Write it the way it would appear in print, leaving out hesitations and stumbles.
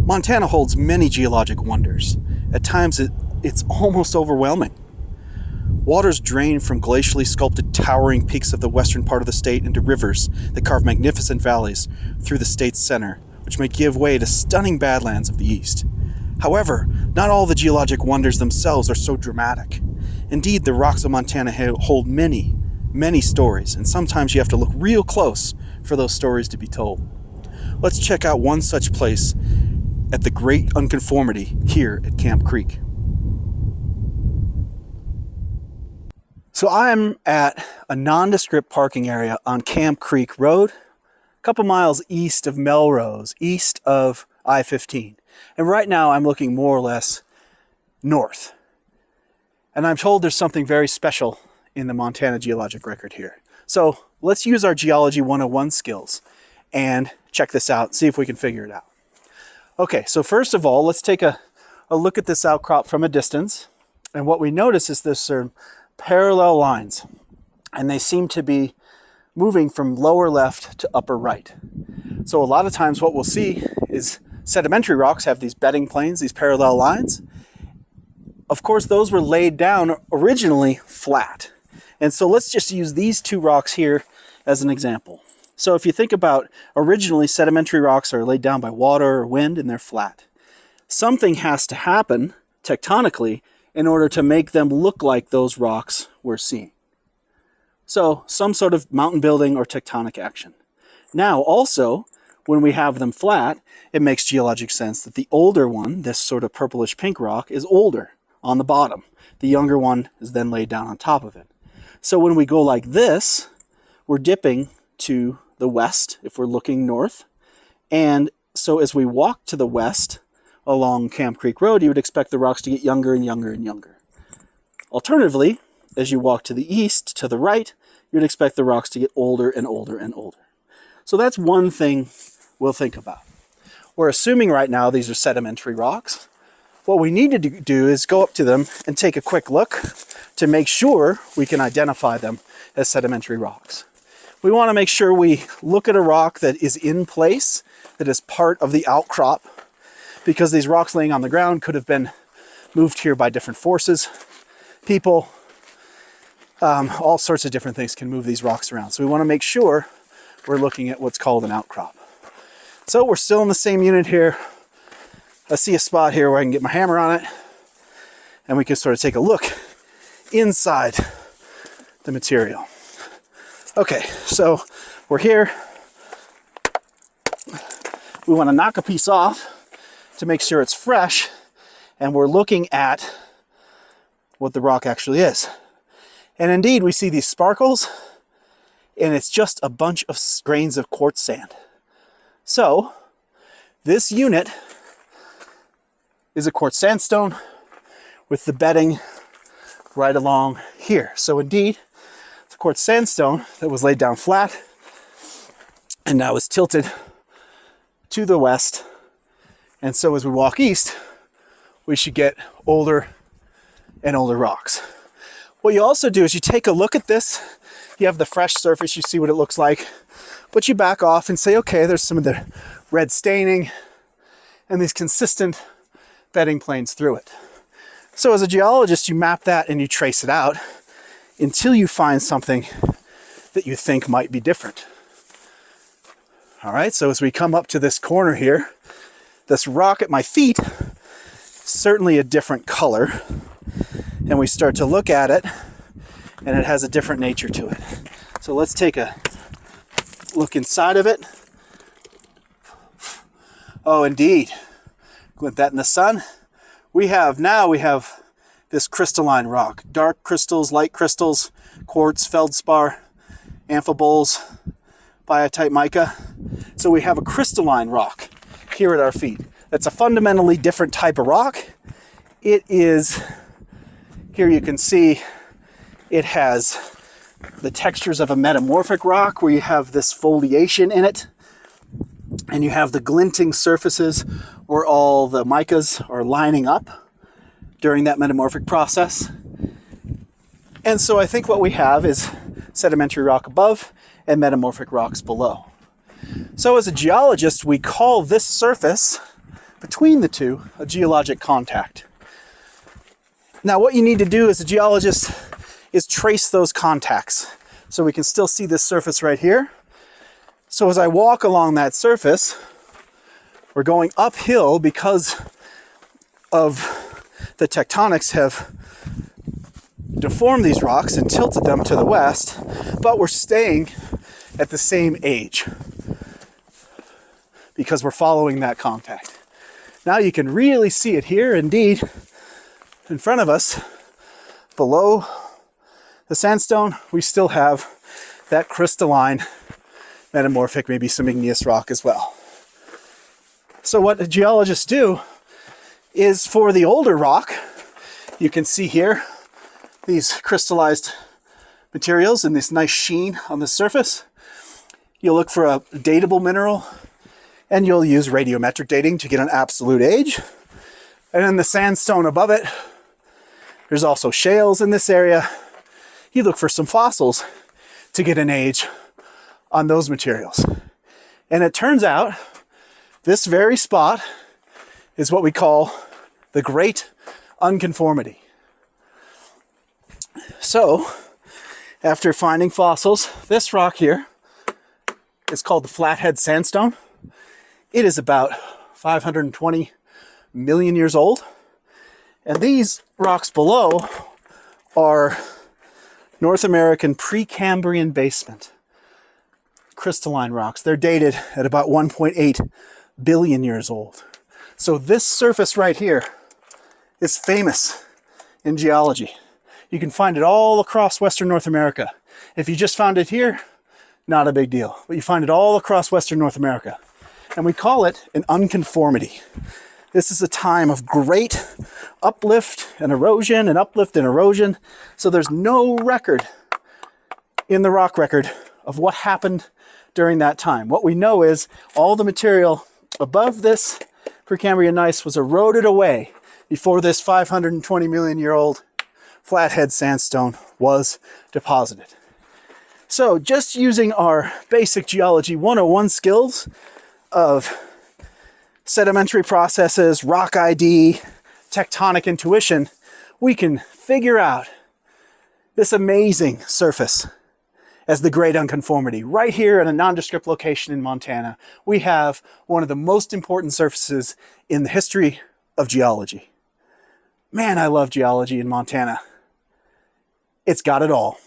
Montana holds many geologic wonders. At times it's almost overwhelming. Waters drain from glacially sculpted towering peaks of the western part of the state into rivers that carve magnificent valleys through the state's center, which may give way to stunning badlands of the east. However, not all the geologic wonders themselves are so dramatic. Indeed, the rocks of Montana hold many, many stories, and sometimes you have to look real close for those stories to be told. Let's check out one such place at the Great Unconformity here at Camp Creek. So I'm at a nondescript parking area on Camp Creek Road, a couple miles east of Melrose, east of I-15. And right now I'm looking more or less north. And I'm told there's something very special in the Montana geologic record here. So let's use our Geology 101 skills and check this out, see if we can figure it out. Okay, so first of all, let's take a look at this outcrop from a distance. And what we notice is there's some parallel lines, and they seem to be moving from lower left to upper right. So a lot of times what we'll see is sedimentary rocks have these bedding planes, these parallel lines. Of course, those were laid down originally flat. And so let's just use these two rocks here as an example. So if you think about originally sedimentary rocks are laid down by water or wind and they're flat. Something has to happen tectonically in order to make them look like those rocks we're seeing. So some sort of mountain building or tectonic action. Now also, when we have them flat, it makes geologic sense that the older one, this sort of purplish pink rock, is older on the bottom. The younger one is then laid down on top of it. So when we go like this, we're dipping to the west if we're looking north. And so as we walk to the west along Camp Creek Road, you would expect the rocks to get younger and younger and younger. Alternatively, as you walk to the east, to the right, you'd expect the rocks to get older and older and older. So that's one thing we'll think about. We're assuming right now these are sedimentary rocks. What we need to do is go up to them and take a quick look to make sure we can identify them as sedimentary rocks. We want to make sure we look at a rock that is in place, that is part of the outcrop, because these rocks laying on the ground could have been moved here by different forces, people, all sorts of different things can move these rocks around. So we want to make sure we're looking at what's called an outcrop. So we're still in the same unit here. I see a spot here where I can get my hammer on it, and we can sort of take a look inside the material. Okay, so we're here. We want to knock a piece off to make sure it's fresh, and we're looking at what the rock actually is. And indeed, we see these sparkles, and it's just a bunch of grains of quartz sand. So this unit is a quartz sandstone with the bedding right along here. So indeed, it's a quartz sandstone that was laid down flat and now is tilted to the west. And so as we walk east, we should get older and older rocks. What you also do is you take a look at this. You have the fresh surface, you see what it looks like, but you back off and say, okay, there's some of the red staining and these consistent bedding planes through it. So as a geologist, you map that and you trace it out until you find something that you think might be different. All right, so as we come up to this corner here, this rock at my feet, certainly a different color, and we start to look at it and it has a different nature to it. So let's take a look inside of it. Oh, indeed. Glint that in the sun. We have this crystalline rock. Dark crystals, light crystals, quartz, feldspar, amphiboles, biotite mica. So we have a crystalline rock here at our feet. That's a fundamentally different type of rock. It is, here you can see, it has the textures of a metamorphic rock where you have this foliation in it, and you have the glinting surfaces where all the micas are lining up during that metamorphic process. And so I think what we have is sedimentary rock above and metamorphic rocks below. So as a geologist, we call this surface between the two, a geologic contact. Now what you need to do as a geologist is trace those contacts. So we can still see this surface right here. So as I walk along that surface, we're going uphill because of the tectonics have deformed these rocks and tilted them to the west, but we're staying at the same age because we're following that contact. Now you can really see it here, indeed, in front of us, below the sandstone, we still have that crystalline, metamorphic, maybe some igneous rock as well. So what the geologists do is for the older rock, you can see here these crystallized materials and this nice sheen on the surface. You'll look for a datable mineral and you'll use radiometric dating to get an absolute age. And in the sandstone above it, there's also shales in this area. You look for some fossils to get an age on those materials. And it turns out this very spot is what we call the Great Unconformity. So, after finding fossils, this rock here is called the Flathead Sandstone. It is about 520 million years old. And these rocks below are North American Precambrian basement crystalline rocks. They're dated at about 1.8 billion years old. So this surface right here is famous in geology. You can find it all across Western North America. If you just found it here, not a big deal. But you find it all across Western North America. And we call it an unconformity. This is a time of great uplift and erosion and uplift and erosion. So there's no record in the rock record of what happened during that time. What we know is all the material above this Precambrian gneiss was eroded away before this 520 million year old Flathead sandstone was deposited. So just using our basic geology 101 skills of sedimentary processes, rock ID, tectonic intuition, we can figure out this amazing surface as the Great Unconformity. Right here in a nondescript location in Montana, we have one of the most important surfaces in the history of geology. Man, I love geology in Montana. It's got it all.